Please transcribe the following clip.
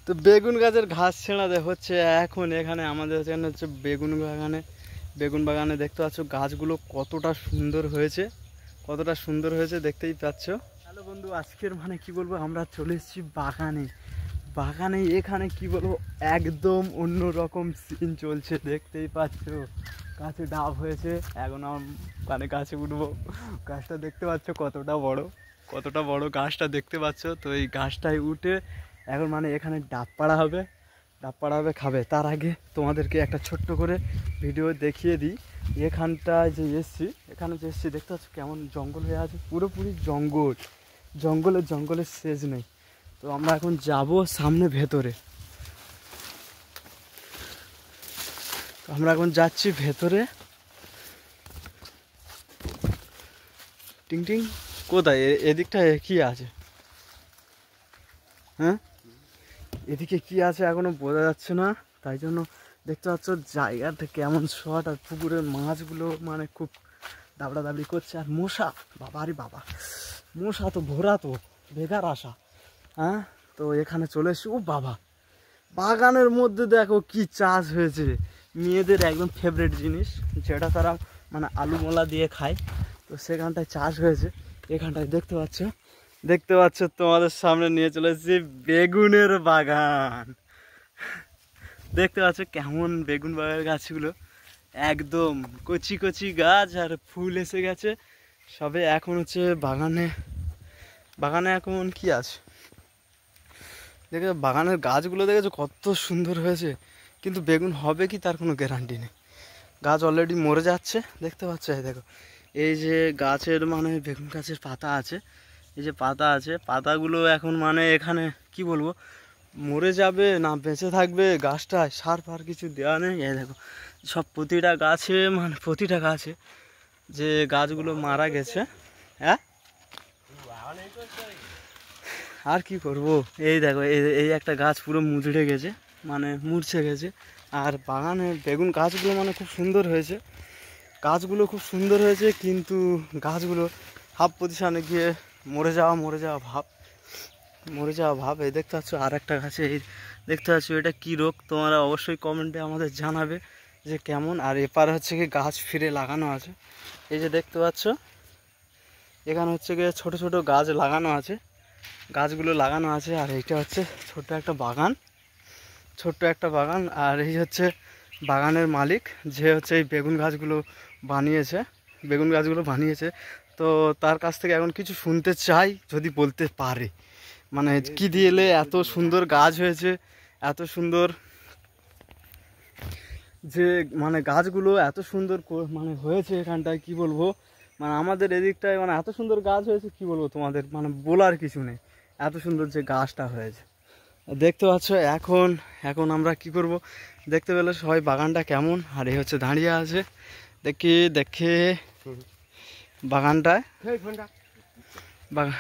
তো বেগুন গাছের ঘাস ছেঁড়া হচ্ছে এখন এখানে আমাদের এখানে হচ্ছে বেগুন বাগানে দেখতে পাচ্ছ গাছগুলো কতটা সুন্দর হয়েছে দেখতেই পাচ্ছ। হ্যালো বন্ধু, আজকের মানে কি বলবো, আমরা চলে এসেছি বাগানে এখানে কি বলবো একদম অন্য রকম সিন চলছে দেখতেই পাচ্ছ। গাছে ডাব হয়েছে, এখন মানে গাছে উঠবো। গাছটা দেখতে পাচ্ছ কতটা বড় গাছটা দেখতে পাচ্ছ। তো এই গাছটায় উঠে এখন মানে এখানে ডাব পাড়া হবে খাবে। তার আগে তোমাদেরকে একটা ছোট্ট করে ভিডিও দেখিয়ে দিই। এখানে যে এসছি দেখতে পাচ্ছ কেমন জঙ্গল হয়ে আছে, পুরোপুরি জঙ্গলের শেষ নেই। তো আমরা এখন যাব সামনে ভেতরে, আমরা এখন যাচ্ছি ভেতরে। টিং টিং কোথায়? এদিকটা কি আছে? হ্যাঁ, এদিকে কি আছে এখনো বোঝা যাচ্ছে না, তাই জন্য দেখতে পাচ্ছ জায়গাটা কেমন শর্ট। আর পুকুরের মাছগুলো মানে খুব দাবড়াদাবড়ি করছে। আর মশা, বাবা মশা তো ভরা, তো বেকার আসা। হ্যাঁ, তো এখানে চলে এসছি। ও বাবা, বাগানের মধ্যে দেখো কি চাষ হয়েছে, মেয়েদের একদম ফেভারিট জিনিস, যেটা তারা মানে আলু মোলা দিয়ে খায়। তো সেখানটায় চাষ হয়েছে। এখানটায় দেখতে পাচ্ছ তোমাদের সামনে নিয়ে চলে এসেছি বেগুনের বাগান। দেখতে পাচ্ছ কেমন বেগুন বাগানের গাছগুলো, একদম কচি গাছ, আর ফুল এসে গেছে সবে। এখন হচ্ছে বাগানে এখন কি আছে দেখে, বাগানের গাছগুলো দেখেছো কত সুন্দর হয়েছে, কিন্তু বেগুন হবে কি তার কোনো গ্যারান্টি নেই। গাছ অলরেডি মরে যাচ্ছে দেখতে পাচ্ছ। এই দেখো, এই যে গাছের মানে বেগুন গাছের পাতা আছে, এই যে পাতা আছে, পাতাগুলো এখন মানে এখানে কি বলবো মরে যাবে না বেঁচে থাকবে। গাছটায় সার ফার কিছু দেওয়া নেই। এই দেখো সব প্রতিটা গাছে যে গাছগুলো মারা গেছে। হ্যাঁ, আর কি করব, এই দেখো এই একটা গাছ পুরো মুচড়ে গেছে, মানে মূর্ছে গেছে। আর বাগানে বেগুন গাছগুলো মানে খুব সুন্দর হয়েছে, কিন্তু গাছগুলো হাফ পজিশনে গিয়ে মরে যাওয়া ভাব। এই দেখতে পাচ্ছ আর একটা গাছে, এই দেখতে পাচ্ছ এটা কি রোগ, তোমরা অবশ্যই কমেন্টে আমাদের জানাবে যে কেমন। আর এপার হচ্ছে কি গাছ ফিরে লাগানো আছে, এই যে দেখতে পাচ্ছ এখানে হচ্ছে গিয়ে ছোট গাছ লাগানো আছে, গাছগুলো লাগানো আছে। আর এইটা হচ্ছে ছোট্ট একটা বাগান। আর এই হচ্ছে বাগানের মালিক, যে হচ্ছে এই বেগুন গাছগুলো বানিয়েছে। তো তার কাছ থেকে এখন কিছু শুনতে চাই, যদি বলতে পারে মানে কি দিয়ে এলে এত সুন্দর গাছ হয়েছে, এত সুন্দর যে মানে গাছগুলো এত সুন্দর মানে হয়েছে এখানটায়, কি বলবো মানে আমাদের এদিকটায় মানে এত সুন্দর গাছ হয়েছে, কি বলবো তোমাদের মানে বলার কিছু নেই, এত সুন্দর যে গাছটা হয়েছে। দেখতে পাচ্ছ এখন আমরা কি করব, দেখতে পেলে সবাই বাগানটা কেমন। আর এই হচ্ছে দাঁড়িয়ে আছে, দেখে বাগানটায় বাগান